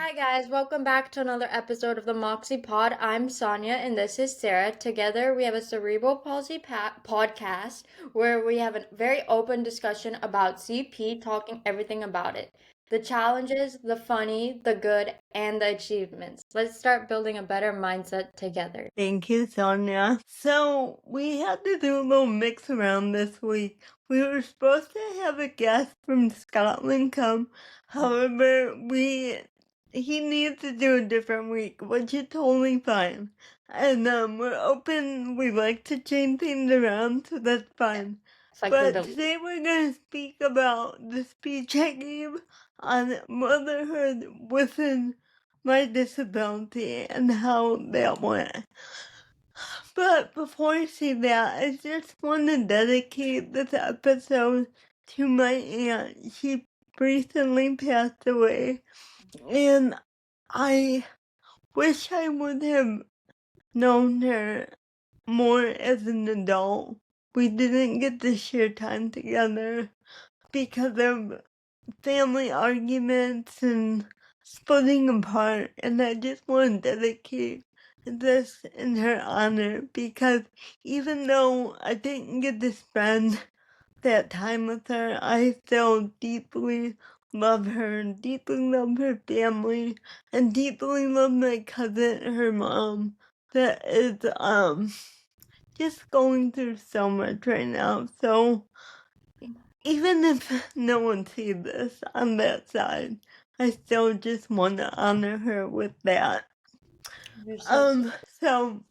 Hi guys, welcome back to another episode of the Moxie Pod. I'm Sonia and this is Sarah. Together we have a cerebral palsy podcast where we have a very open discussion about CP, talking everything about it. The challenges, the funny, the good, and the achievements. Let's start building a better mindset together. Thank you, Sonia. So we had to do a little mix around this week. We were supposed to have a guest from Scotland come. However, he needs to do a different week, which is totally fine. And we're open. We like to change things around, so that's fine. But Flexibility. today we're going to speak about the speech I gave on motherhood within my disability and how that went. But before I say that, I just want to dedicate this episode to my aunt. She recently passed away, and I wish I would have known her more as an adult. We didn't get to share time together because of family arguments and splitting apart, and I just want to dedicate this in her honor because even though I didn't get to spend that time with her, I still deeply love her, deeply love her family, and deeply love my cousin, her mom, that is just going through so much right now. So even if no one sees this on that side, I still just want to honor her with that. So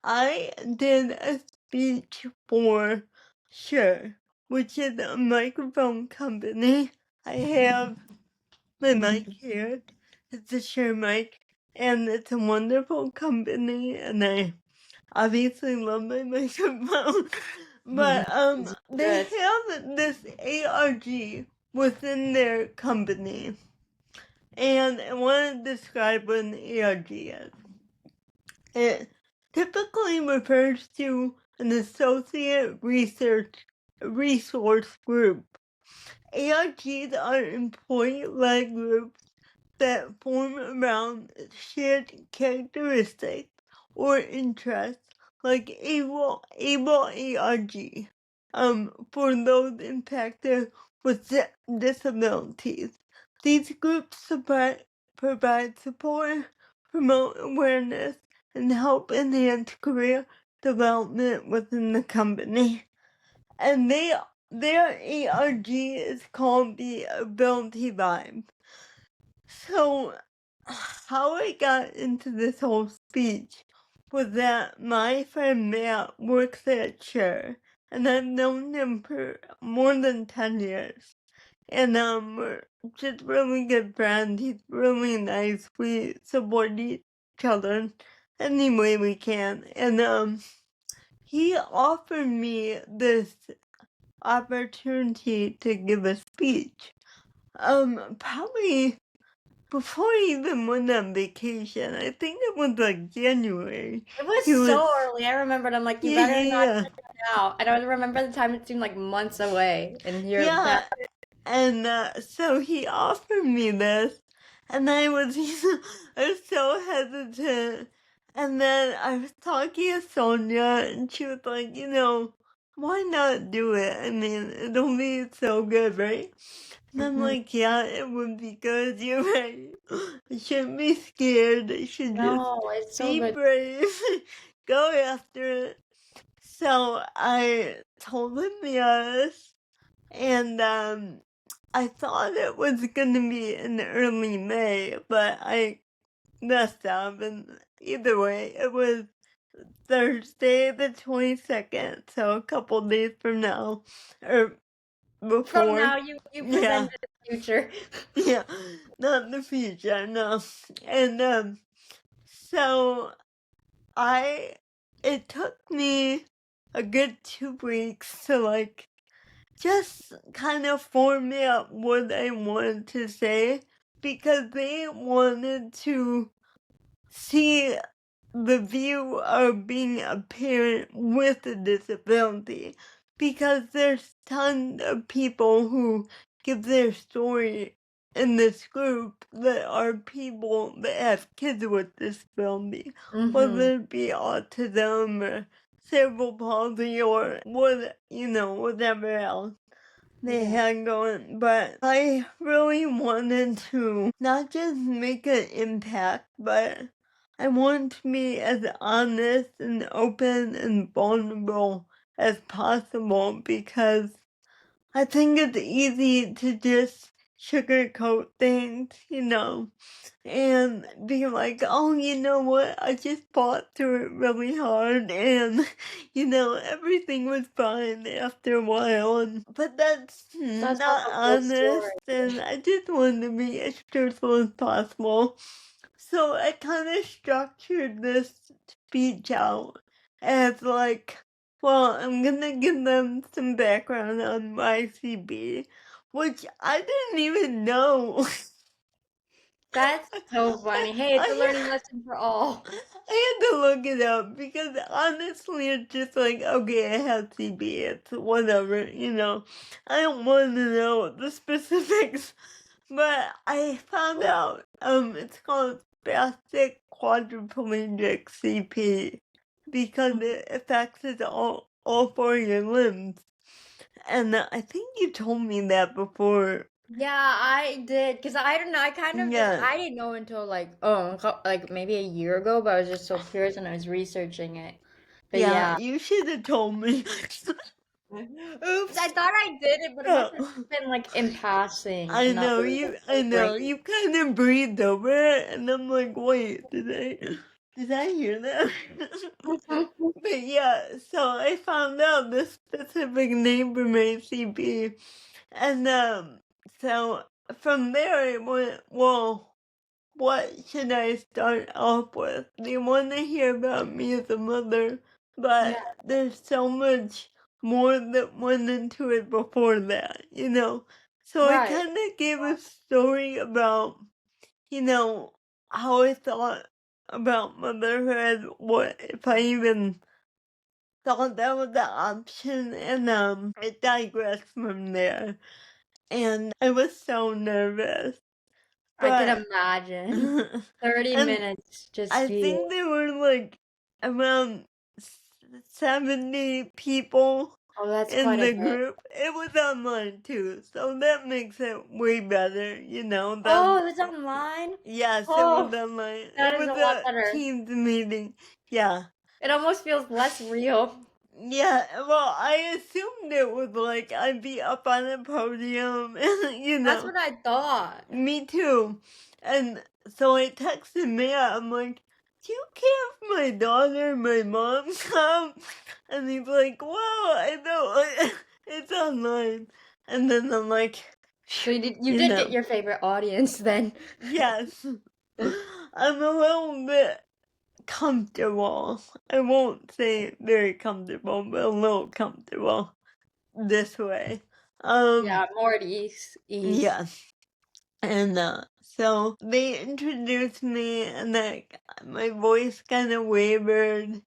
I did a speech for Sure, which is a microphone company. I have my mic here. It's a Sure mic, and it's a wonderful company, and I obviously love my microphone. But they have this ARG within their company, and I want to describe what an ARG is. It typically refers to an associate resource group. ARGs are employee-led groups that form around shared characteristics or interests like able ARG for those impacted with disabilities. These groups provide support, promote awareness, and help enhance career development within the company. And their ARG is called the Ability Vibe. So, how I got into this whole speech was that my friend Matt works at Sure, and I've known him for more than 10 years. And we're just really good friends. He's really nice. We support each other any way we can. And he offered me this opportunity to give a speech. Probably before I even went on vacation. I think it was like January. It was He so was, early. I remembered. I'm like, you yeah, better not yeah, do it now. And I remember the time it seemed like months away. And here, now. yeah. And so he offered me this, and I was, I was so hesitant. And then I was talking to Sonia, and she was like, why not do it? I mean, it'll be so good, right? And I'm like, yeah, it would be good. You're right. I shouldn't be scared. I should just No, it's so be good. brave. Go after it. So I told him yes. And I thought it was going to be in early May, but I messed up. And either way, it was Thursday the 22nd, so a couple days from now, or before. From now, you Yeah, presented the future. yeah, not the future, no. And so it took me a good 2 weeks to like just kind of format what I wanted to say because they wanted to see the view of being a parent with a disability because there's tons of people who give their story in this group that are people that have kids with disability, whether it be autism or cerebral palsy or whatever else they had going. But I really wanted to not just make an impact, but I want to be as honest and open and vulnerable as possible, because I think it's easy to just sugarcoat things, and be like, oh, you know what, I just fought through it really hard, and, everything was fine after a while, but that's That's not not the full story. honest, and I just wanted to be as truthful as possible. So I kind of structured this speech out as like, well, I'm gonna give them some background on YCB, which I didn't even know. That's so funny. Hey, it's a I, learning lesson for all. I had to look it up because honestly, it's just like, okay, I have CB, it's whatever, I don't want to know the specifics, but I found out, it's called spastic quadriplegic CP because it affects all four of your limbs. And I think you told me that before. Yeah, I did, because I don't know, I kind of just, Yeah. I didn't know until like maybe a year ago, but I was just so curious and I was researching it. But Yeah, yeah. you should have told me. Oops, I thought I did it, but it must have Oh, been like in passing I and not know really you. the I full know brain. you. Kind of breathed over it, and I'm like, wait, did I hear that? But yeah, so I found out the specific name for my CP, and so from there it went, well, what should I start off with? They want to hear about me as a mother, Yeah, but there's so much more that went into it before that. So I right. kind of gave a story about, how I thought about motherhood, what if I even thought that was the option, and it digressed from there. And I was so nervous, I can but imagine. 30 and minutes just I you. think there were like around 70 people Oh, that's in quite a the bit. group. It was online too, so that makes it way better, than Oh, it was online? yes, it was Oh, online. that It is was a lot a better. Teams meeting. Yeah. It almost feels less real. Yeah, well, I assumed it was like I'd be up on a podium, and That's what I thought. me too. And so I texted Matt, I'm like, do you care if my daughter and my mom come? And he's like, well, I know, it's online. And then I'm like, So you you did get know, your favorite audience then. yes, I'm a little bit comfortable. I won't say very comfortable, but a little comfortable this way. Yeah, more at ease. Yeah. And so they introduced me, and like my voice kind of wavered, and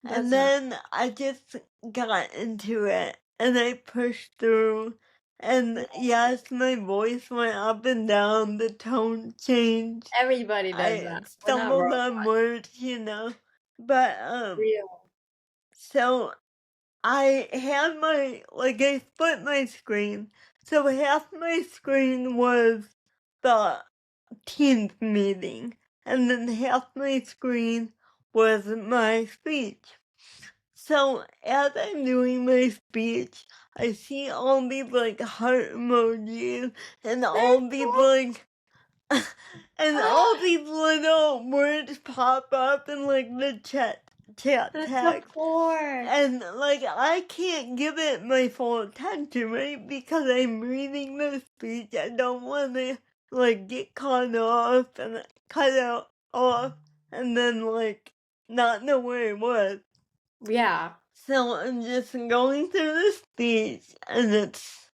That's not. then I just got into it, and I pushed through. And yes, my voice went up and down, the tone changed. Everybody does I that. We're not stumbled on robots. words. But Real. so I had I split my screen. So half my screen was the Teams meeting, and then half my screen was my speech. So as I'm doing my speech, I see all these heart emojis and Very all these cool. and all these little words pop up in the chat The text. support. And I can't give it my full attention, right? Because I'm reading the speech. I don't want to get caught off and cut out off and then not know where it was. Yeah. So I'm just going through the speech, and it's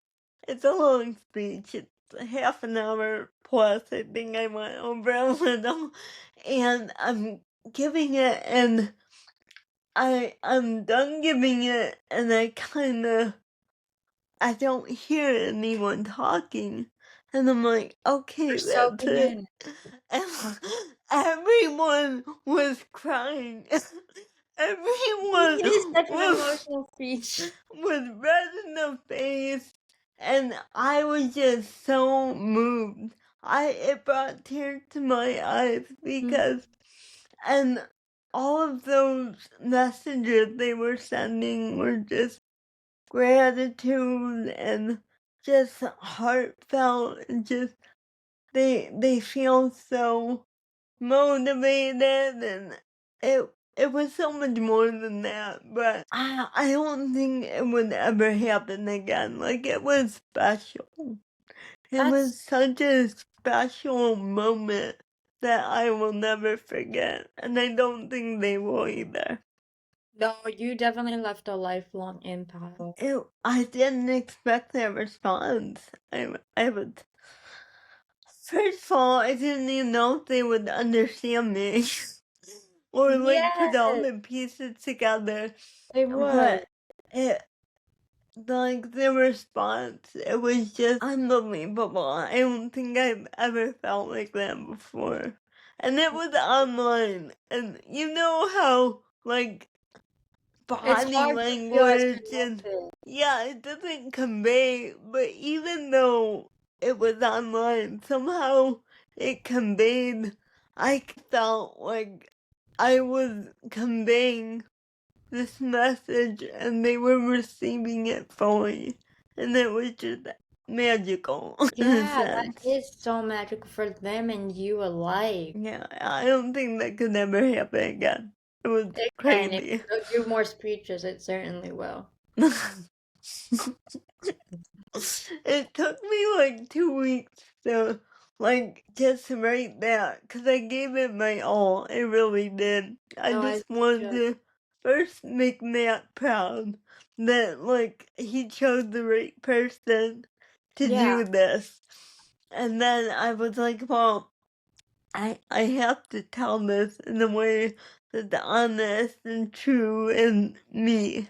a long speech. It's a half an hour plus. I think I went over a little, and I'm giving it, and I'm done giving it, and I don't hear anyone talking. And I'm like, We're okay, that's soaking it. in. And everyone was crying. Everyone It is such an was emotional speech. was red in the face, and I was just so moved. It brought tears to my eyes because, and all of those messages they were sending were just gratitude and just heartfelt, and just they feel so motivated, and it was so much more than that, but I don't think it would ever happen again. Like, it was special. It That's was such a special moment that I will never forget, and I don't think they will either. no, you definitely left a lifelong impact. I didn't expect their response. I would. First of all, I didn't even know if they would understand me or like put all Yes, the pieces together. they would. But it, like, the response, it was just unbelievable. I don't think I've ever felt like that before. And it was online. And you know how, like, It's body hard to feel as language and connected. yeah, it doesn't convey, but even though it was online, somehow it conveyed. I felt like I was conveying this message and they were receiving it fully, and it was just magical in a Yeah, that sense. is so magical for them and you alike. Yeah, I don't think that could ever happen again. It was It can. If crazy. you do more speeches, it certainly will. It took me like 2 weeks to like just write that because I gave it my all. I really did. I No, just as you wanted should. to first make Matt proud that like he chose the right person to Yeah, do this. And then I was like, well, I have to tell this in a way that's honest and true and me.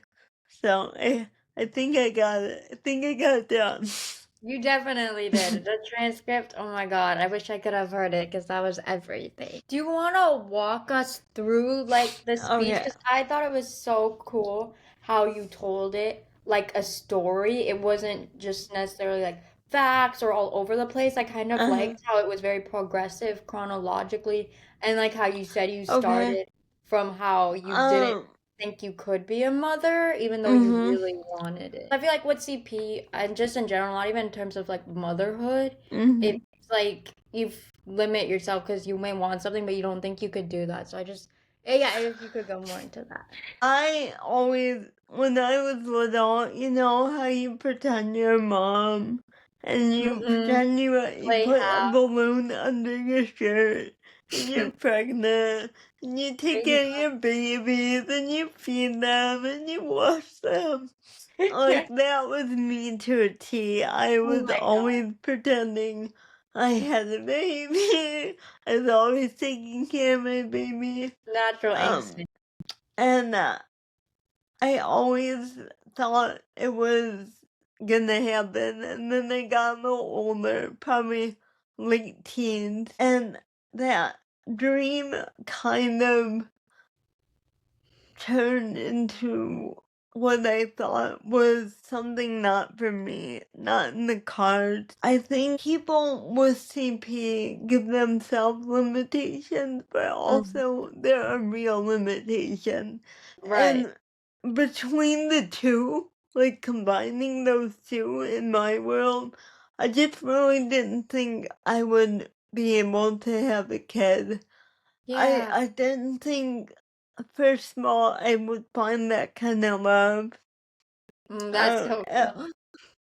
So I think I got it. I think I got it done. you definitely did. The transcript, oh my God, I wish I could have heard it because that was everything. Do you want to walk us through like the speech? Okay. Because I thought it was so cool how you told it like a story. It wasn't just necessarily like facts or all over the place. I kind of Uh-huh. liked how it was very progressive chronologically, and like how you said you Okay. started from how you didn't Um. think you could be a mother, even though you Mhm. really wanted it. I feel like with CP and just in general, not even in terms of like motherhood, it's Mhm. like you limit yourself because you may want something, but you don't think you could do that. So I just, yeah, if you could go more into that. I always, when I was little, you know how you pretend you're a mom, and you Mm-hmm. pretend you Play put a half, balloon under your shirt, and you're pregnant, and you take baby care of your babies, and you feed them, and you wash them. Like, that was me to a T. I Oh was my God. always pretending I had a baby. I was always taking care of my baby. Natural Um, instinct. and I always thought it was gonna happen. And then I got a little older, probably late teens, and that dream kind of turned into what I thought was something not for me, not in the cards. I think people with CP give themselves limitations, but Mhm. also there are real limitations. Right. And between the two, like combining those two in my world, I just really didn't think I would be able to have a kid. Yeah. I didn't think, first of all, I would find that kind of love. That's so real.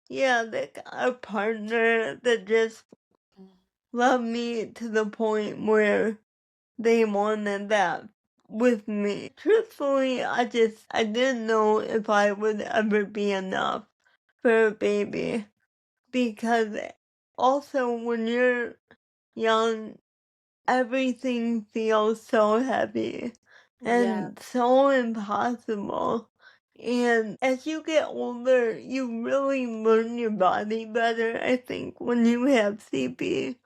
Yeah, like a partner that just loved me to the point where they wanted that with me. Truthfully, I didn't know if I would ever be enough for a baby, because also when you're young, everything feels so heavy Yeah. and so impossible. And as you get older, you really learn your body better, I think, when you have CP.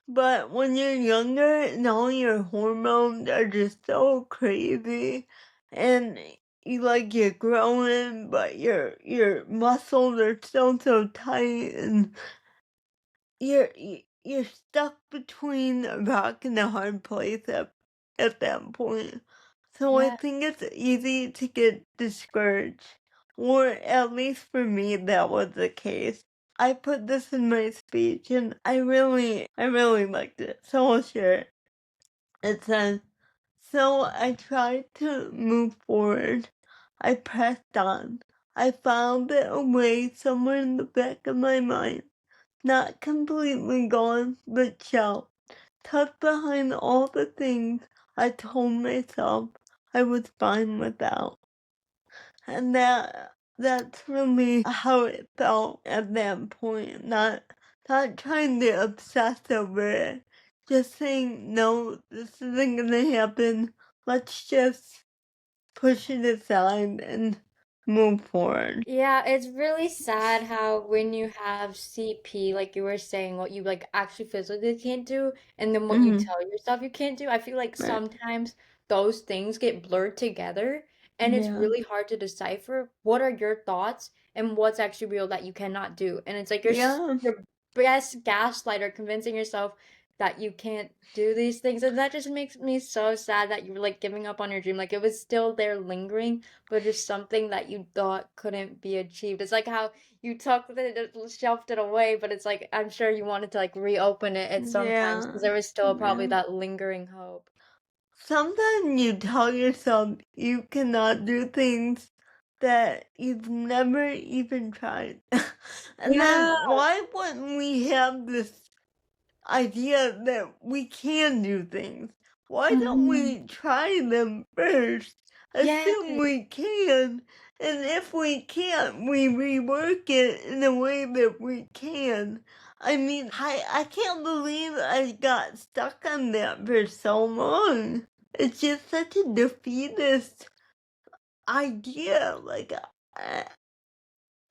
But when you're younger and all your hormones are just so crazy and you're growing, but your muscles are still so tight and you're stuck between a rock and a hard place at that point. So I Yeah. think it's easy to get discouraged. Or at least for me that was the case. I put this in my speech and I really liked it. So I'll share it. It says, so I tried to move forward. I pressed on. I found it a way somewhere in the back of my mind. Not completely gone, but shelved. Tucked behind all the things I told myself I was fine without. And that's really how it felt at that point. Not trying to obsess over it. Just saying, no, this isn't gonna happen. Let's just push it aside and move forward. Yeah, it's really sad how when you have CP, like you were saying, what you like actually physically can't do, and then what you Mm-hmm. tell yourself you can't do. I feel like Right. sometimes those things get blurred together, and it's Yeah. really hard to decipher what are your thoughts and what's actually real that you cannot do. And it's like Yeah. your best gaslighter convincing yourself that you can't do these things, and that just makes me so sad that you were like giving up on your dream. Like it was still there lingering but just something that you thought couldn't be achieved. It's like how you took it, shelved it away, but it's like I'm sure you wanted to like reopen it at some times because Yeah. there was still probably Yeah. that lingering hope. Sometimes you tell yourself you cannot do things that you've never even tried. And Yeah. then why wouldn't we have this idea that we can do things? Why don't Mhm. we try them first? Yeah. Assume we can, and if we can't, we rework it in a way that we can. I mean, I can't believe I got stuck on that for so long. It's just such a defeatist idea. Like, I,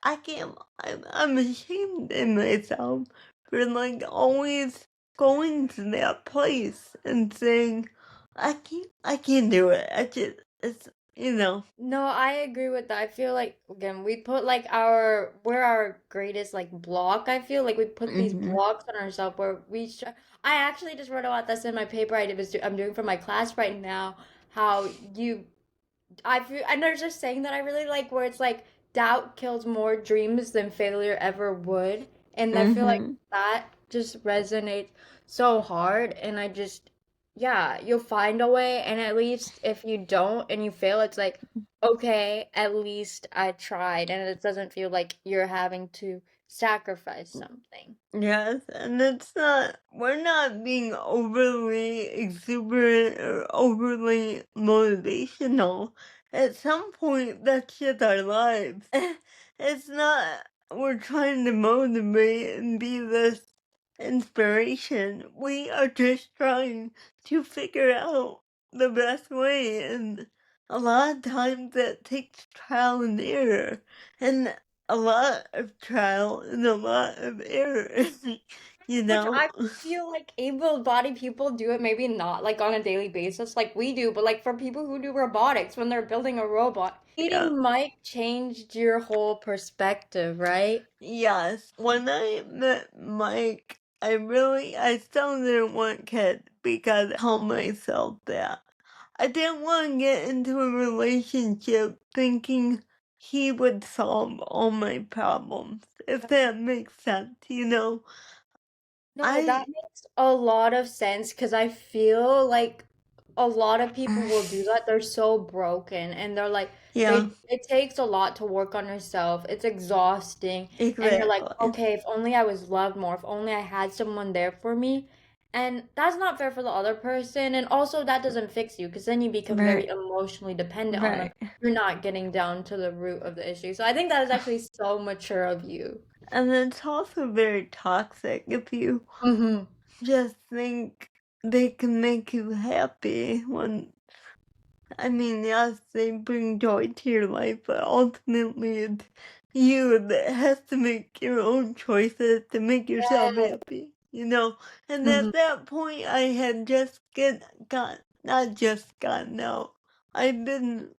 I can't, I'm ashamed in myself for like always going to that place and saying, I can't do it. It's. No, I agree with that. I feel like again we put like we're our greatest like block. I feel like we put these Hmm. blocks on ourselves where I actually just wrote about this in my paper I'm doing for my class right now. How you I feel, and there's just saying that I really like where it's like doubt kills more dreams than failure ever would. And I feel like Hmm. that just resonates so hard. And I just, yeah, you'll find a way. And at least if you don't and you fail, it's like, okay, at least I tried. And it doesn't feel like you're having to sacrifice something. Yes, and we're not being overly exuberant or overly motivational. At some point, that's just our lives. It's not, we're trying to motivate and be this inspiration. We are just trying to figure out the best way, and a lot of times that takes trial and error. And a lot of trial and a lot of error, you Which know? I feel like able-bodied people do it, maybe not like on a daily basis like we do, but like for people who do robotics when they're building a robot, Yeah. eating might change your whole perspective, right? Yes. When I met Mike, I still didn't want kids because I told myself that. I didn't want to get into a relationship thinking he would solve all my problems, if that makes sense. No, that I, makes a lot of sense because I feel like a lot of people will do that. They're so broken and they're like yeah, it takes a lot to work on yourself. It's exhausting and you're like, exactly. okay, if only I was loved more, if only I had someone there for me. And that's not fair for the other person and also that doesn't fix you because then you become very Right, emotionally dependent on them. right. You're not getting down to the root of the issue. So I think that is actually so mature of you. And it's also very toxic if you Mm-hmm. just think they can make you happy when I mean, yes, they bring joy to your life, but ultimately it's you that has to make your own choices to make yourself Yes. happy, you know? And Mhm. at that point, I had just not just gotten out. I've been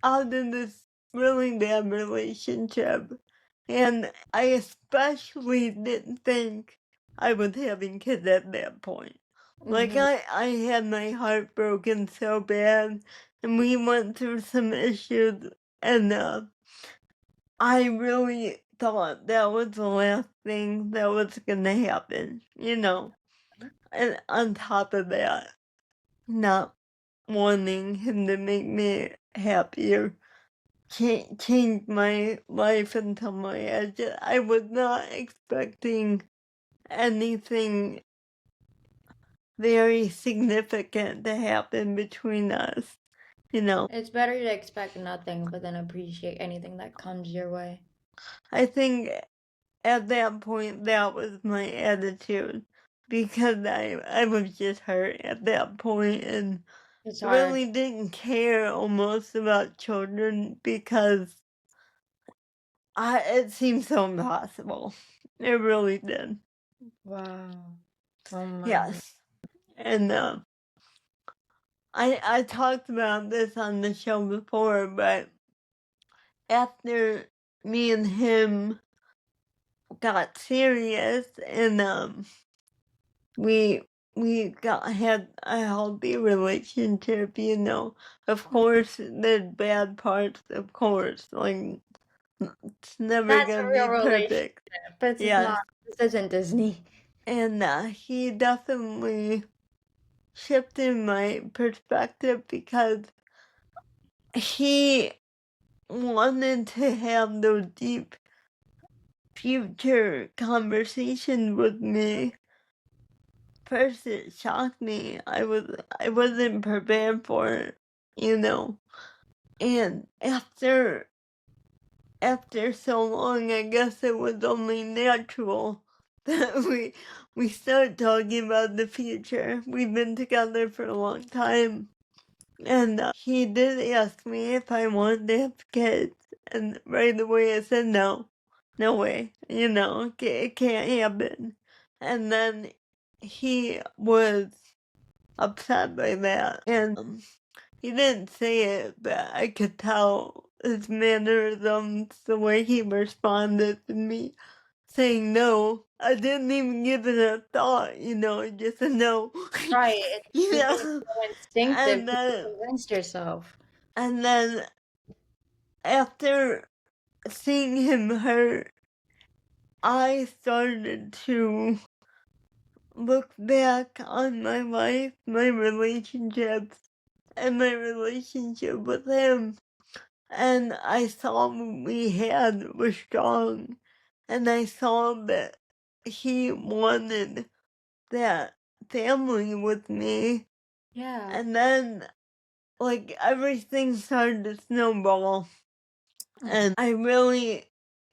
out in this really bad relationship, and I especially didn't think I was having kids at that point. Like, Mhm. I had my heart broken so bad, and we went through some issues, and I really thought that was the last thing that was gonna happen, you know? And on top of that, not wanting him to make me happier changed my life until my edge. I was not expecting anything very significant to happen between us, you know. It's better to expect nothing, but then appreciate anything that comes your way. I think at that point that was my attitude because I was just hurt at that point and It's hard. really didn't care almost about children because it seemed so impossible. It really did. Wow. Oh my God. Yes. And I talked about this on the show before, but after me and him got serious and we had a healthy relationship, you know. Of course there's bad parts, of course. Like it's never That's a gonna real be relationship. perfect. This is Yes. not. This isn't Disney. And he definitely shifted my perspective because he wanted to have those deep future conversations with me. First, it shocked me. I wasn't prepared for it, you know. And after so long, I guess it was only natural that we start talking about the future. We've been together for a long time, and he did ask me if I wanted to have kids, and right away I said no, no way, you know, it can't happen. And then he was upset by that, and he didn't say it, but I could tell his mannerisms, the way he responded to me saying no. I didn't even give it a thought, you know, just a no. Right. It's You became know? so instinctive And because you convinced yourself. then after seeing him hurt, I started to look back on my life, my relationships, and my relationship with him. And I saw what we had was strong. And I saw that he wanted that family with me. Yeah. And then, like, everything started to snowball. And I really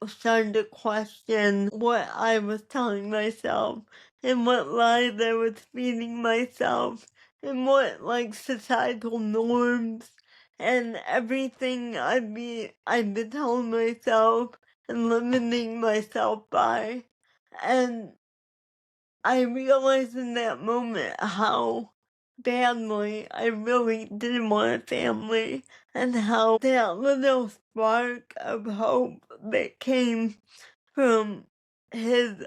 started to question what I was telling myself and what lies I was feeding myself and what like societal norms and everything I'd been telling myself and limiting myself by. And I realized in that moment how badly I really did want a family and how that little spark of hope that came from his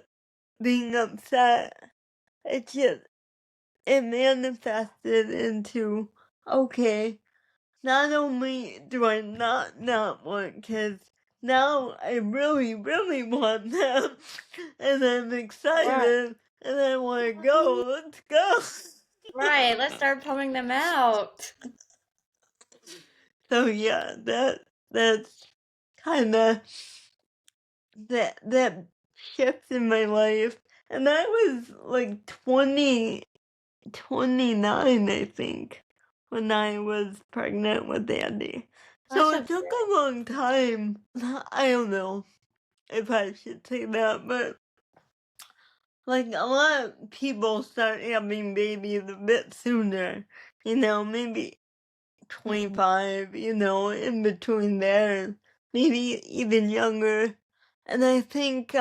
being upset, it manifested into, okay, not only do I not want kids, now I really, really want them. And I'm Right. excited and I want to go. Let's go. Right. Let's start pulling them out. So yeah, that's kind of that shift in my life. And I was like 29, I think, when I was pregnant with Andy. So That's a it took a long time. I don't know if I should say that, but like a lot of people start having babies a bit sooner. You know, maybe Mhm. 25, in between there, maybe even younger. And I think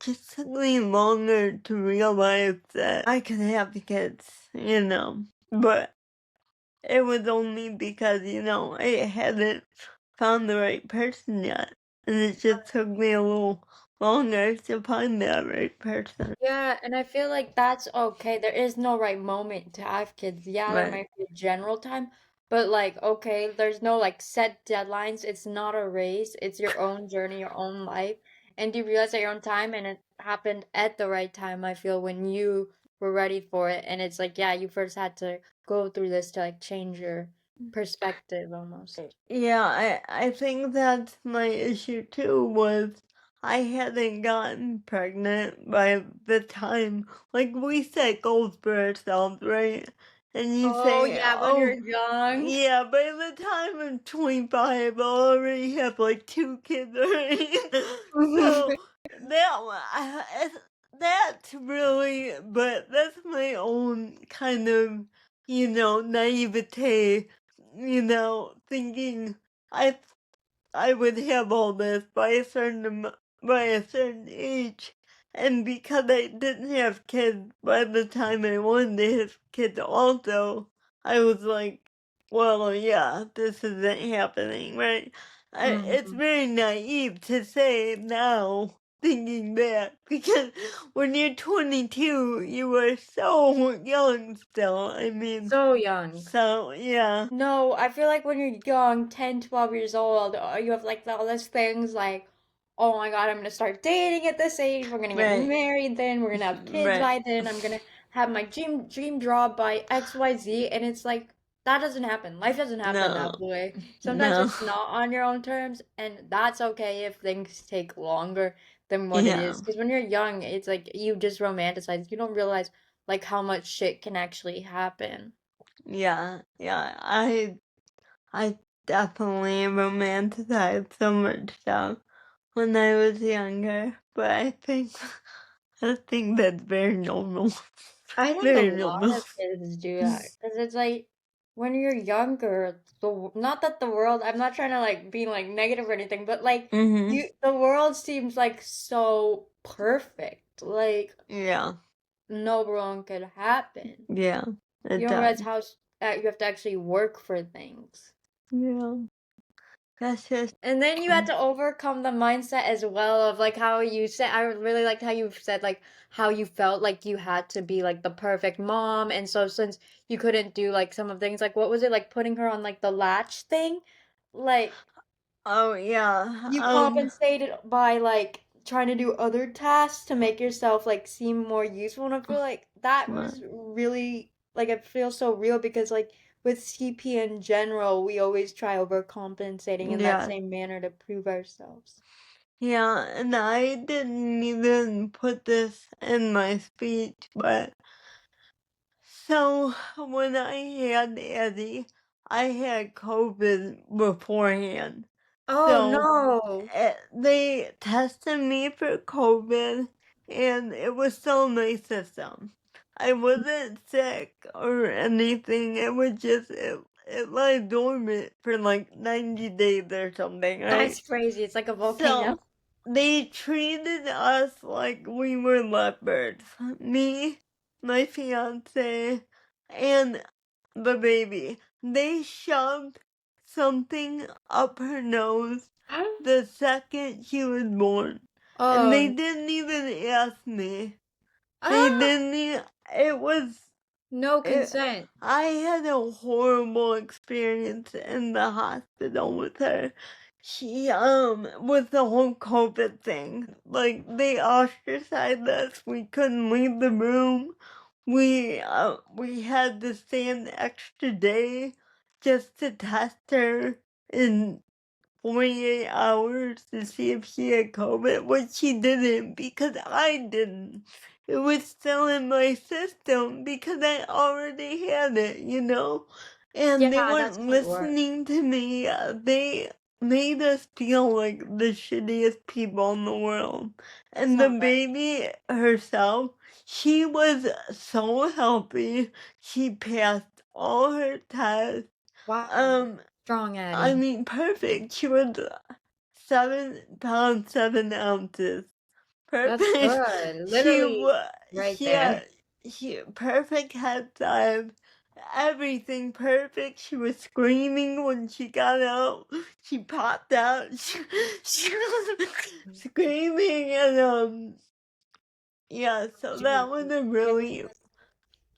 just took me longer to realize that I could have kids. But it was only because, I hadn't found the right person yet. And it just took me a little longer to find that right person. Yeah, and I feel like that's okay. There is no right moment to have kids. Yeah, there Right. might be a general time, but like, okay, there's no like set deadlines. It's not a race. It's your own journey, your own life. And you realize at your own time, and it happened at the right time, I feel, when you were ready for it. And it's like, yeah, you first had to go through this to like change your perspective almost. Yeah, I think that's my issue too, was I hadn't gotten pregnant by the time, like we set goals for ourselves, right? And you Oh, say, yeah, when you're oh, young. yeah, by the time I'm 25, I already have like 2 kids already. So that one, that's really, but that's my own kind of, naivete, thinking I I would have all this by a certain age, and because I didn't have kids by the time I wanted to have kids, also, I was like, well, yeah, this isn't happening, right? It's Mhm. very naive to say now, thinking that, because when you're 22, you are so young still. I mean, So young. so yeah, No, I feel like when you're young, 10, 12 years old, you have like all these things like, oh my God, I'm gonna start dating at this age. We're gonna get right, married then. We're gonna have kids right. by then. I'm gonna have my dream job by XYZ. And it's like, that doesn't happen. Life doesn't happen No, that way. Sometimes no, it's not on your own terms, and that's okay if things take longer than what it yeah, is. Because when you're young, it's like you just romanticize. You don't realize like how much shit can actually happen. yeah. I definitely romanticized so much stuff when I was younger, but I think that's very normal. I think a Very lot normal. of kids do that because it's like when you're younger, not that the world, I'm not trying to like be like negative or anything, but like Mhm. the world seems like so perfect. Like Yeah. no wrong could happen. Yeah. You It don't realize does. how you have to actually work for things. Yeah. That's just And then you had to overcome the mindset as well of like how you said, I really liked how you said like how you felt like you had to be like the perfect mom. And so since you couldn't do like some of things, like what was it like putting her on like the latch thing? Like oh yeah. you compensated by like trying to do other tasks to make yourself like seem more useful. And I feel like that Right. was really like it feels so real because like with CP in general, we always try overcompensating in that Yeah. same manner to prove ourselves. Yeah, and I didn't even put this in my speech, but so when I had Eddie, I had COVID beforehand. Oh So no. they tested me for COVID and it was still in my system. I wasn't sick or anything. It was just, it lay dormant for like 90 days or something, That's right? crazy. It's like a volcano. So they treated us like we were leopards. Me, my fiance, and the baby. They shoved something up her nose the second she was born. And they Oh. didn't even ask me. They Ah, didn't even, it was no it, consent. I had a horrible experience in the hospital with her. She, with the whole COVID thing. Like, they ostracized us. We couldn't leave the room. We had to stay an extra day just to test her in 48 hours to see if she had COVID, which she didn't because I didn't. It was still in my system because I already had it. And they Yeah, that's weren't how it works. listening to me. They made us feel like the shittiest people in the world. It's And the not right. baby herself, she was so healthy. She passed all her tests. Wow. Strong I Addie. mean, perfect. She was 7 pounds 7 ounces. That's Perfect. good. She Literally was. right Yeah, there. she perfect head size. Everything perfect. She was screaming when she got out. She popped out. She was screaming and yeah. So She was that was a really ridiculous.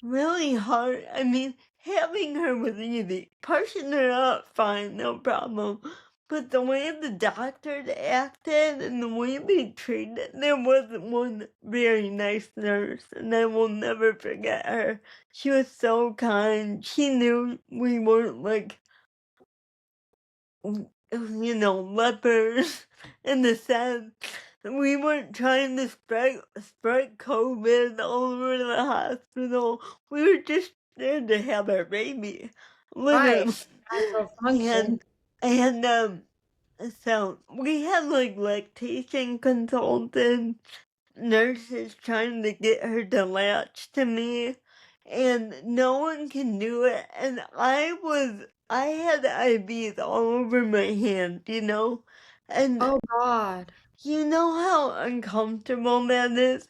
really hard. I mean, having her was easy. Pushing her up, fine, no problem. But the way the doctors acted and the way they treated, there wasn't one very nice nurse, and I will never forget her. She was so kind. She knew we weren't like, lepers in the sense that we weren't trying to spread COVID all over the hospital. We were just there to have our baby, Right. literally. Natural function. And so we had like lactation consultants, nurses trying to get her to latch to me, and no one can do it. And I had IVs all over my hand, and Oh God. you know how uncomfortable that is?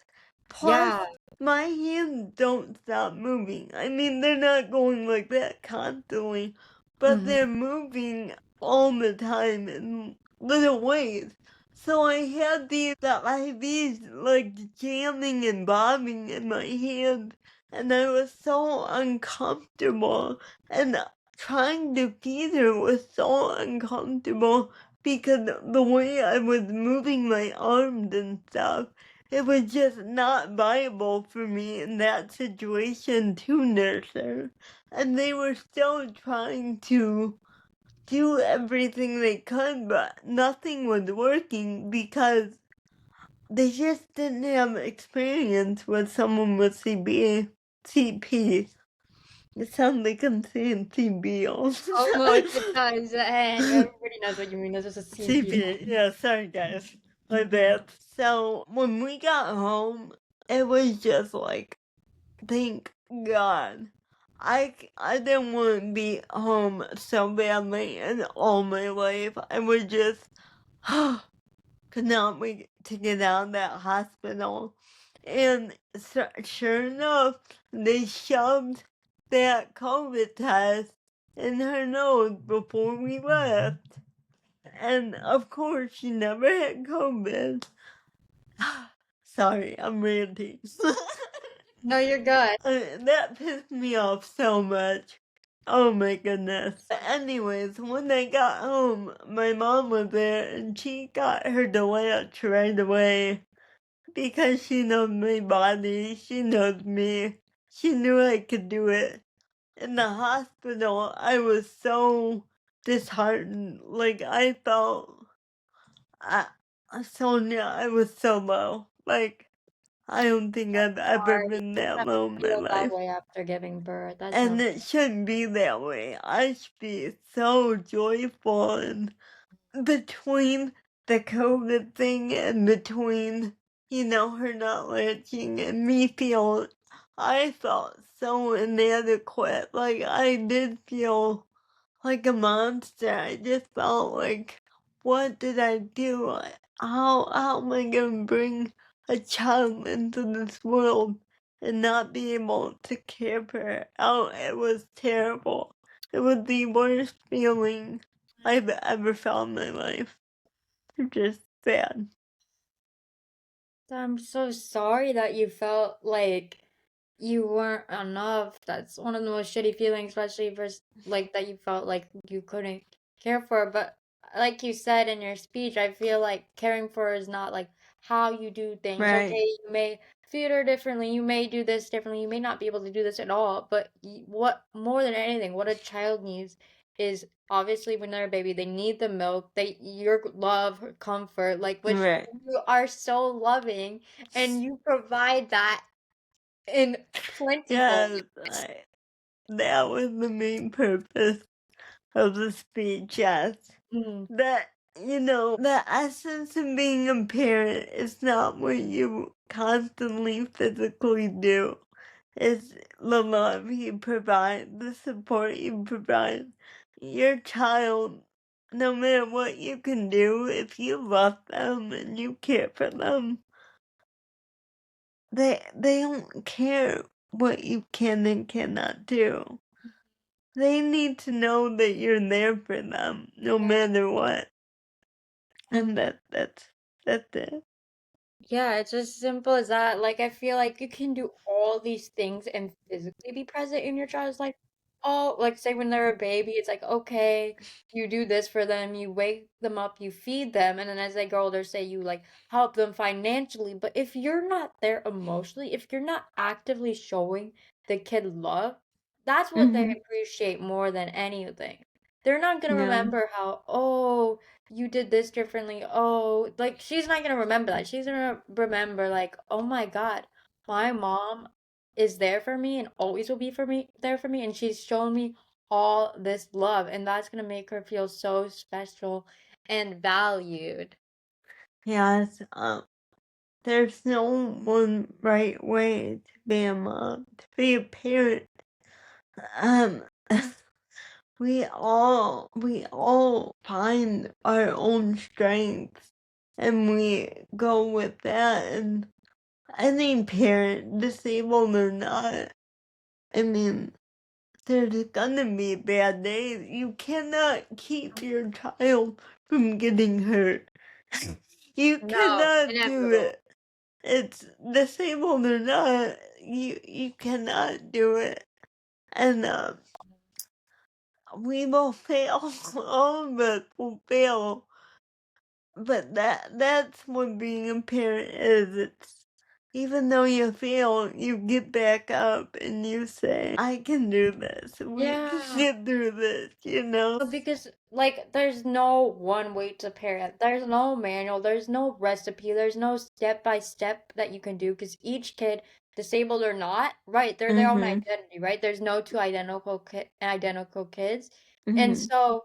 Plus, Yeah. my hands don't stop moving. I mean, they're not going like that constantly, but Mhm. they're moving all the time in little ways. So I had the IVs like jamming and bobbing in my hand, and I was so uncomfortable. And trying to feed her was so uncomfortable because the way I was moving my arms and stuff, it was just not viable for me in that situation to nurse her. And they were still trying to do everything they could, but nothing was working because they just didn't have experience with someone with CP. It sounds like I'm saying CB all the Almost time. it does, and everybody knows what you mean. This is a CP. CP, yeah, sorry guys. My bad. So when we got home, it was just like, thank God. I didn't want to be home so badly in all my life. I was just could not wait to get out of that hospital. And sure enough, they shoved that COVID test in her nose before we left. And of course, she never had COVID. Sorry, I'm ranting. No, you're good. That pissed me off so much. Oh my goodness. But anyways, when I got home, my mom was there and she got her to latch right away because she knows my body, she knows me. She knew I could do it. In the hospital, I was so disheartened. Like, I felt I, Sonia, I was so low. Like, I don't think I've ever Hard. You been shouldn't that have low to in my feel that life. way after giving birth. That's And not. it shouldn't be that way. I should be so joyful and between the COVID thing and between, her not latching and me feel, I felt so inadequate. Like, I did feel like a monster. I just felt like, what did I do? How am I gonna bring a child into this world and not be able to care for her? Oh, it was terrible. It was the worst feeling I've ever felt in my life. It's just sad. I'm so sorry that you felt like you weren't enough. That's one of the most shitty feelings, especially for like that you felt like you couldn't care for. But like you said in your speech, I feel like caring for her is not like how you do things. Okay, Right. you may feed her differently, you may do this differently, you may not be able to do this at all. But what more than anything, what a child needs is obviously when they're a baby, they need the milk, they your love, her comfort, like which Right. you are so loving and you provide that in plentiful. Yes, that was the main purpose of the speech, yes. Mm, That, the essence of being a parent is not what you constantly physically do. It's the love you provide, the support you provide. your child, no matter what you can do, if you love them and you care for them, they don't care what you can and cannot do. They need to know that you're there for them no Yeah. matter what. Um, And that's it. Yeah, it's as simple as that. Like, I feel like you can do all these things and physically be present in your child's life. Oh, like, say when they're a baby, it's like, okay, you do this for them, you wake them up, you feed them, and then as they grow older, say you like help them financially. But if you're not there emotionally, if you're not actively showing the kid love, that's what they Mhm. appreciate more than anything. They're not gonna Yeah. remember how, oh, you did this differently. Oh, like she's not gonna remember that. She's gonna remember like, oh my God, my mom is there for me and always will be for me there for me, and she's shown me all this love, and that's gonna make her feel so special and valued. Yes. There's no one right way to be a mom, to be a parent. Um, we all find our own strengths, and we go with that. And any parent, disabled or not, I mean, there's gonna be bad days. You cannot keep your child from getting hurt. You No, cannot do inevitable. it. It's disabled or not, you cannot do it. And we will fail. All of us will fail. But that's what being a parent is. It's even though you fail, you get back up and you say, I can do this. We can Yeah. get through this, you know? Because like there's no one way to parent. There's no manual, there's no recipe, there's no step by step that you can do because each kid, disabled or not, right, they're their own Mhm. identity, right? There's no two identical kids. And Mhm. so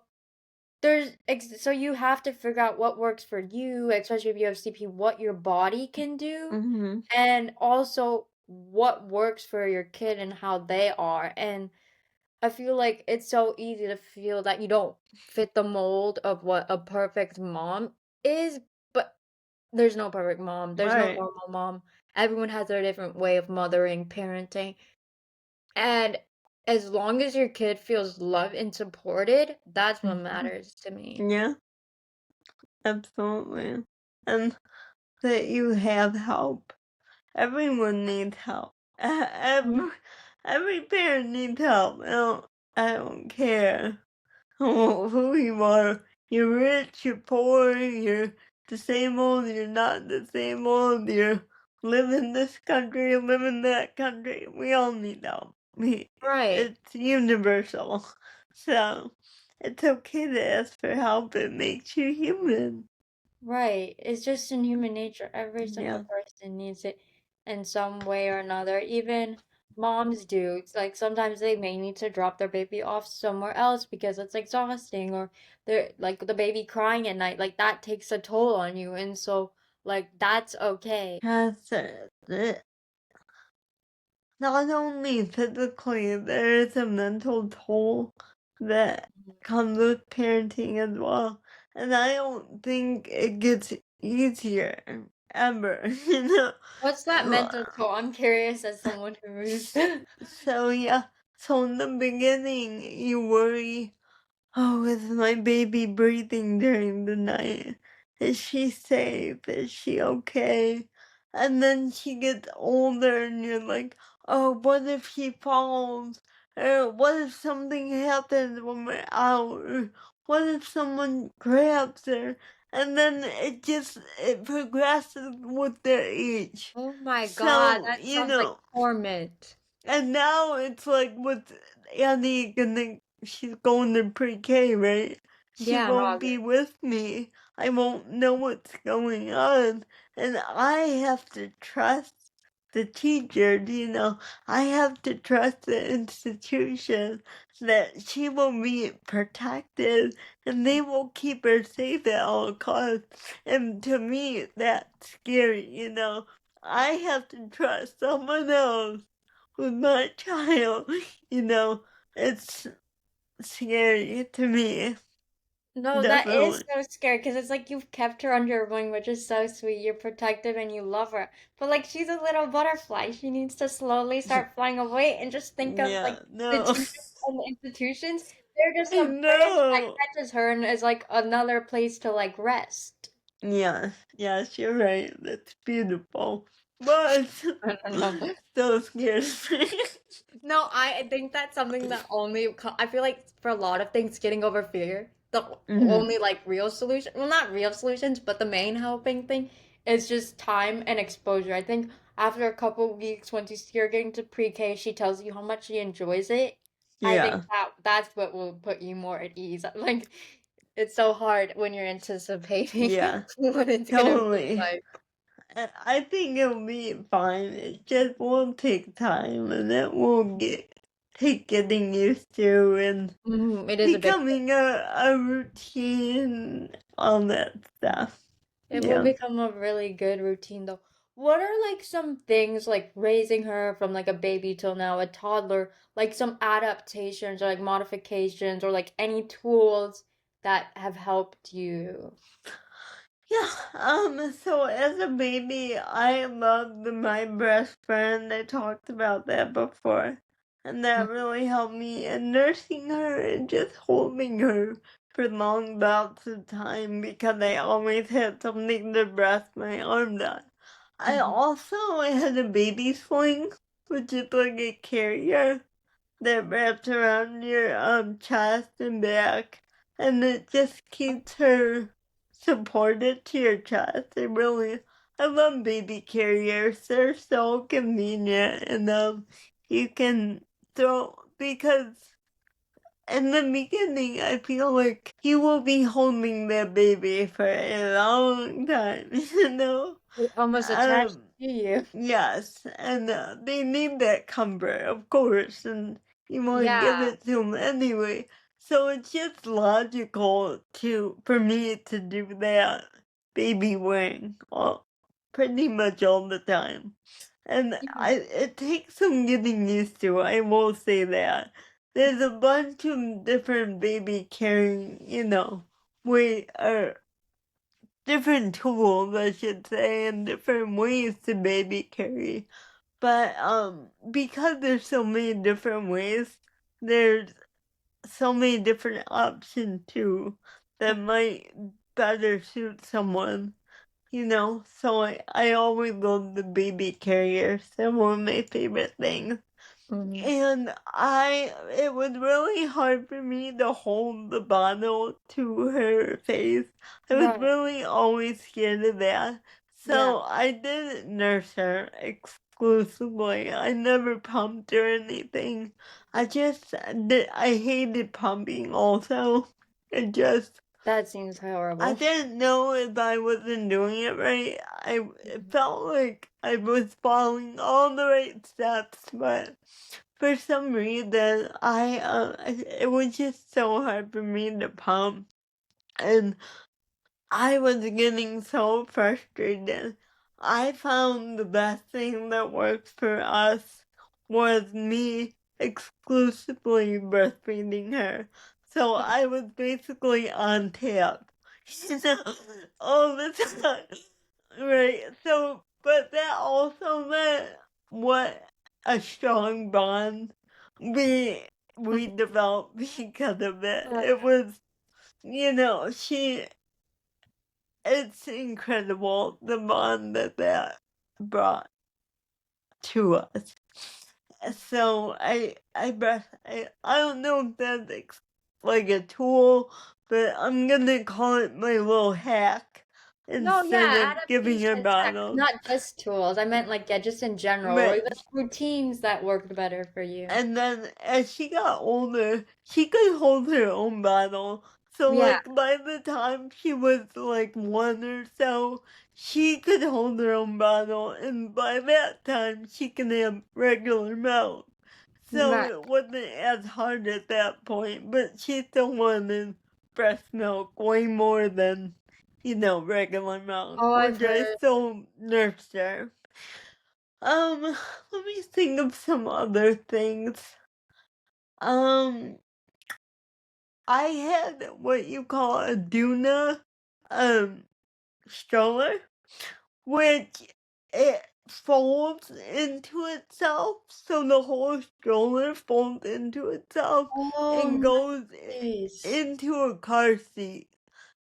so you have to figure out what works for you, especially if you have CP, what your body can do, Mhm. and also what works for your kid and how they are. And I feel like it's so easy to feel that you don't fit the mold of what a perfect mom is, but there's no perfect mom. There's no Right. normal mom. Everyone has their different way of mothering, parenting. And as long as your kid feels loved and supported, that's what Mhm. matters to me. Yeah, absolutely. And that you have help. Everyone needs help. Every parent needs help. I don't care who you are. You're rich, you're poor, you're disabled, you're not disabled, you live in this country, you live in that country. We all need help. Right. It's universal. So it's okay to ask for help. It makes you human. Right. It's just in human nature. Every single Yeah. person needs it in some way or another. Even moms do. It's like sometimes they may need to drop their baby off somewhere else because it's exhausting or they're like the baby crying at night. Like that takes a toll on you. And so like that's okay. Yes, not only physically, there is a mental toll that comes with parenting as well. And I don't think it gets easier ever, you know. What's that mental toll? I'm curious as someone who's So yeah, so in the beginning you worry, oh, is my baby breathing during the night? Is she safe? Is she okay? And then she gets older and you're like, oh, what if she falls? Or what if something happens when we're out? Or what if someone grabs her? And then it progresses with their age. Oh my God, So, that sounds like torment. and now it's like with Annie gonna she's going to pre-K, right? She Yeah, in won't be August. with me. I won't know what's going on. And I have to trust the teacher, you know. I have to trust the institution that she will be protected and they will keep her safe at all costs. And to me, that's scary, you know. I have to trust someone else with my child. You know, it's scary to me. No, that is Definitely. so scary because it's like you've kept her under your wing, which is so sweet. You're protective and you love her. But like she's a little butterfly. She needs to slowly start flying away and just think of like Yeah, the no. teachers and the institutions. They're just a bridge that No. catches her and is like another place to like rest. Yeah, yes, you're right. That's beautiful. But I don't know. still scares me. No, I think that's something that I feel like for a lot of things, getting over fear, the Mhm. only like real solution, well, not real solutions, but the main helping thing is just time and exposure. I think after a couple weeks, once you're getting to pre-K, she tells you how much she enjoys it. I think Yeah, that's what will put you more at ease. Like, it's so hard when you're anticipating yeah, what it's gonna be totally. like. I think it'll be fine. It just will take time and it will take getting used to and It is a big thing. becoming a routine, all that stuff. It will Yeah. become a really good routine though. What are like some things like raising her from like a baby till now, a toddler, like some adaptations or like modifications or like any tools that have helped you? Yeah, so as a baby, I loved my best friend. I talked about that before. And that really helped me in nursing her and just holding her for long bouts of time because I always had something to rest my arms on. I Mhm. also had a baby sling, which is like a carrier that wraps around your chest and back, and it just keeps her supported to your chest. I love baby carriers. They're so convenient, and you can throw because in the beginning, I feel like you will be holding that baby for a long time, you know. It almost attached Um, to you. Yes, and they need that comfort, of course, and you want to give Yeah. it to them anyway. So it's just logical for me to do that baby wearing pretty much all the time. And Mhm. it takes some getting used to, I will say that. There's a bunch of different baby carrying, way, different tools, I should say, and different ways to baby carry. But because there's so many different ways, there's so many different options too that might better suit someone, So I always love the baby carriers. They're one of my favorite things. Mhm. And it was really hard for me to hold the bottle to her face. I was Right. really always scared of that. Yeah. So I didn't nurse her exclusively. I never pumped or anything. I hated pumping also. It just, That seems I horrible. didn't know if I wasn't doing it right. It felt like I was following all the right steps, but for some reason, it was just so hard for me to pump, and I was getting so frustrated. I found the best thing that works for us was me exclusively breastfeeding her. So I was basically on tap, you know, all the time. Right. So, but that also meant what a strong bond we we developed because of it. It was, it's incredible the bond that brought to us. So I don't know if that's like a tool, but I'm gonna call it my little hack No, instead yeah, of giving her adaptation tech, bottles. not just tools. I meant like yeah, just in general, or even Right. routines that worked better for you. And then as she got older, she could hold her own bottle. So Yeah, like by the time she was like one or so, she could hold her own bottle, and by that time she can have regular milk. So right. it wasn't as hard at that point, but she still wanted breast milk way more than, regular milk, Oh, I've which I heard. still nursed her. Let me think of some other things. Um, I had what you call a Duna stroller, which it folds into itself, so the whole stroller folds into itself and Oh, goes nice. into a car seat.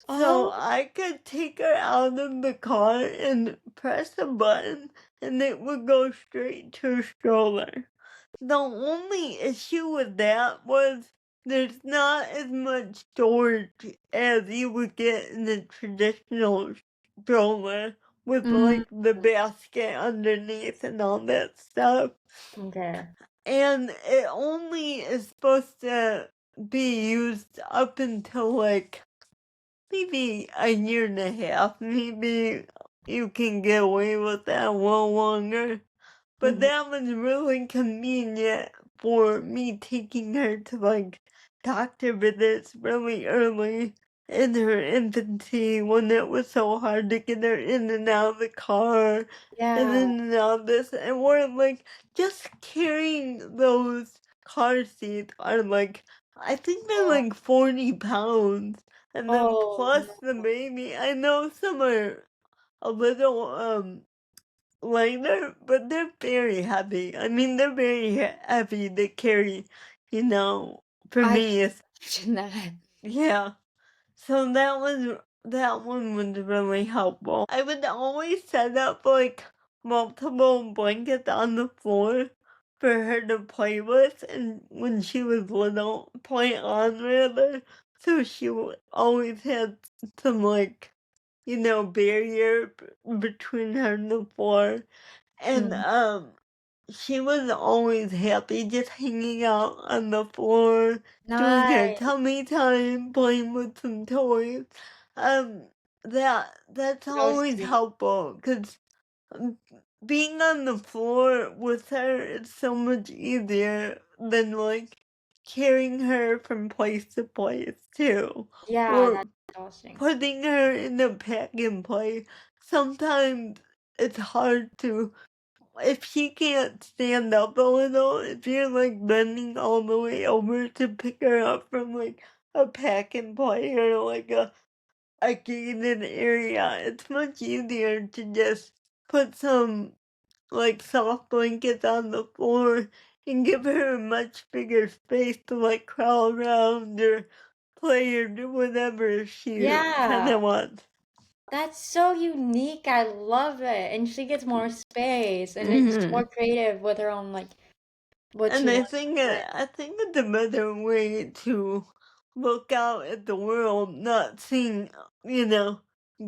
So Oh, I could take her out of the car and press a button and it would go straight to a stroller. The only issue with that was there's not as much storage as you would get in a traditional stroller with mm, like the basket underneath and all that stuff. okay. And it only is supposed to be used up until like maybe a year and a half. Maybe you can get away with that a little longer. But Mhm. that was really convenient for me taking her to like doctor visits really early in her infancy when it was so hard to get her in and out of the car and Yeah. in and out of this. And we're like, just carrying those car seats are like, I think they're Oh, like 40 pounds. And then oh plus the no. baby, I know some are a little lighter, but they're very heavy. I mean, they're very heavy to carry, you know, for I me, it's, can imagine that. yeah. So that one was really helpful. I would always set up like multiple blankets on the floor for her to play with, and when she was little, play on rather. So she always had some like, barrier between her and the floor. And Mm. she was always happy just hanging out on the floor, doing her Nice. tummy time, playing with some toys. Um, that's So always sweet. helpful because being on the floor with her is so much easier than like carrying her from place to place too, Yeah, or that's exhausting. putting her in a pack and play. Sometimes it's hard to if she can't stand up a little, if you're like bending all the way over to pick her up from like a pack and play or like a gated area, it's much easier to just put some like soft blankets on the floor and give her a much bigger space to like crawl around or play or do whatever she kind Yeah, of wants. that's so unique. I love it. And she gets more space and it's Hmm. more creative with her own like what she And wants to play. I think it's a better way to look out at the world, not seeing,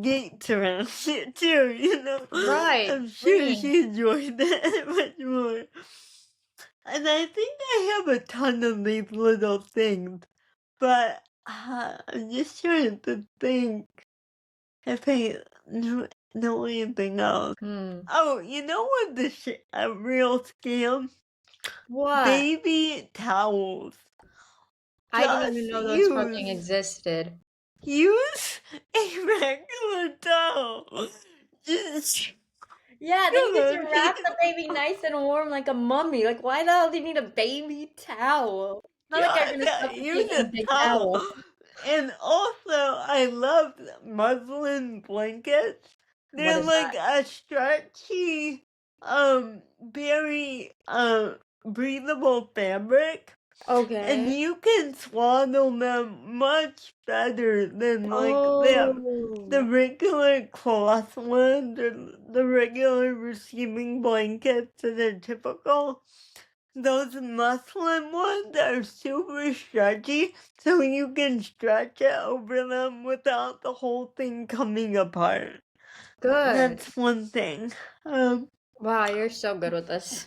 gates around it too, Right. I'm sure Freeing. she enjoyed that much more. And I think I have a ton of these little things, but I'm just trying to think if I know anything else. Hmm. Oh, you know what a real scam? What? Baby towels. I didn't even Just know those fucking existed. use a regular towel. Just Yeah, then you get to gonna be wrap the baby nice and warm like a mummy. Like, why the hell do you need a baby towel? Not like you're gonna just use suffocate in a a big towel. towel. And also, I love muslin blankets. What They're is that? like a stretchy, very breathable fabric. And Okay. you can swaddle them much better than like the Oh, regular cloth ones or the regular receiving blankets that are typical. Those muslin ones are super stretchy, so you can stretch it over them without the whole thing coming apart. good. That's one thing. Um, Wow, you're so good with this.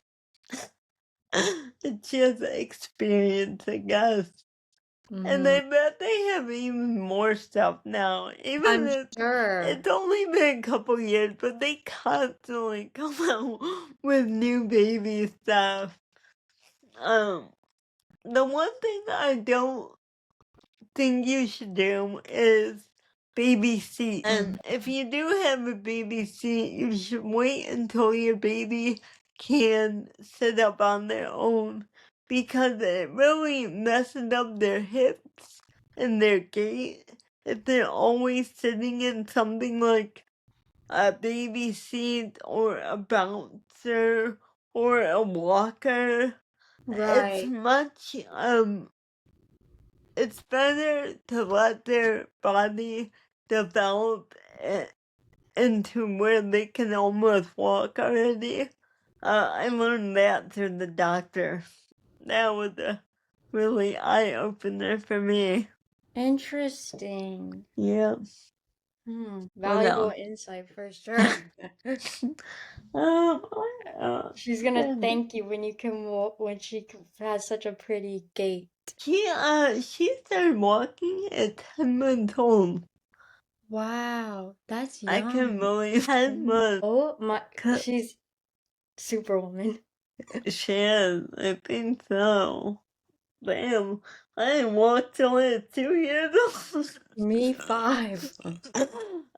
it's just experience, I guess. And Mm-hmm. I bet they have even more stuff now. Even I'm if sure. it's only been a couple years, but they constantly come out with new baby stuff. Um, the one thing I don't think you should do is baby seat. Mhm. And if you do have a baby seat, you should wait until your baby can sit up on their own because it really messes up their hips in their gait, if they're always sitting in something like a baby seat or a bouncer or a walker, it's Right. much it's better to let their body develop into where they can almost walk already. I learned that through the doctor. That was a really eye-opener for me. Interesting. Yeah. What Valuable else? insight for sure. What else? She's gonna And thank you when you can walk when has such a pretty gait. she started walking at 10 months old. Wow, that's I can young. believe 10 months. Oh my, 'Cause she's superwoman. she is. I think so. Damn, I didn't walk till I was 2 years old. Me 5.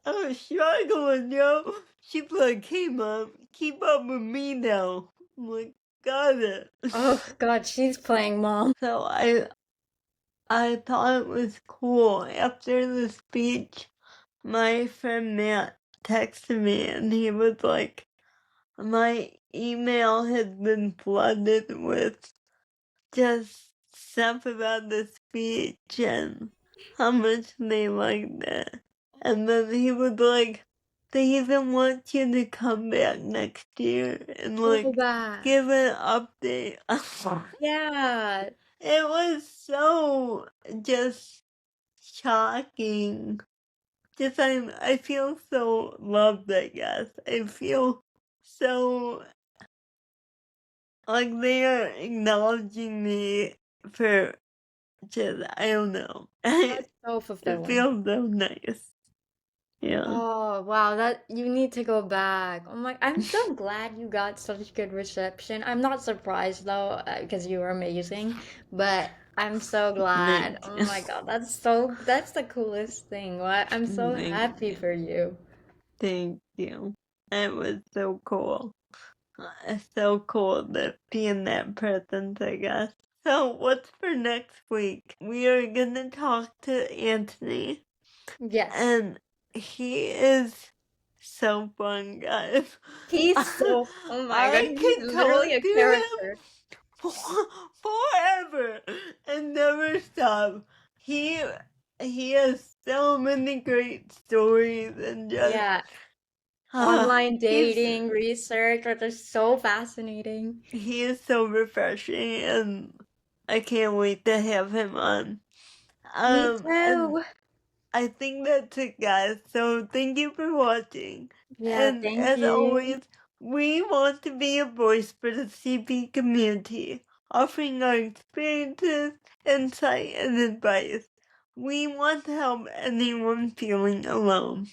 I was struggling, yo. She's like, hey, Mom, keep up with me now. I'm like, got it. Oh God, she's playing mom. So I thought it was cool. After the speech, my friend Matt texted me and he was like, my email has been flooded with just stuff about the speech and how much they liked it. And then he was like, they even want you to come back next year and Go like back. give an update. Yeah, It was so just shocking. Just I feel so loved, I guess. I feel so like they are acknowledging me for just, I don't know. that's so It fulfilling. feels so nice. Yeah. Oh wow, that you need to go back. Oh my, I'm so glad you got such good reception. I'm not surprised though, because you were amazing, but I'm so glad. Thank Oh you. my God, that's the coolest thing. What? I'm so Thank happy you. for you. Thank you. It was so cool. It's so cool to be in that presence, I guess. So, what's for next week? We are gonna talk to Anthony, Yes. and he is so fun, guys. He's so, oh my God, I he's could literally talk a to him character. forever and never stop. He he has so many great stories and just Yeah, uh, online he's dating, research, which is so fascinating. he is so refreshing and I can't wait to have him on. Me And too. I think that's it, guys. So thank you for watching. Yeah, And thank as you. always, we want to be a voice for the CP community, offering our experiences, insight, and advice. We want to help anyone feeling alone.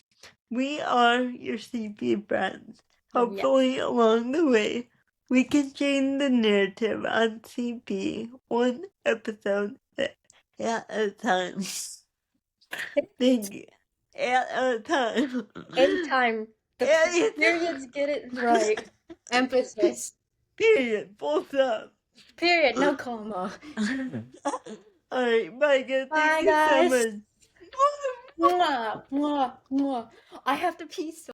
We are your CP friends. Yeah. Hopefully, along the way, we can change the narrative on CP one episode at a time. Thank you. At a time. In time. The At periods get it right. Emphasis. Period. Full stop. Period. No comma. Alright, bye guys. Thank Bye, you so guys. much. Mwah, mwah, mwah. I have to pee so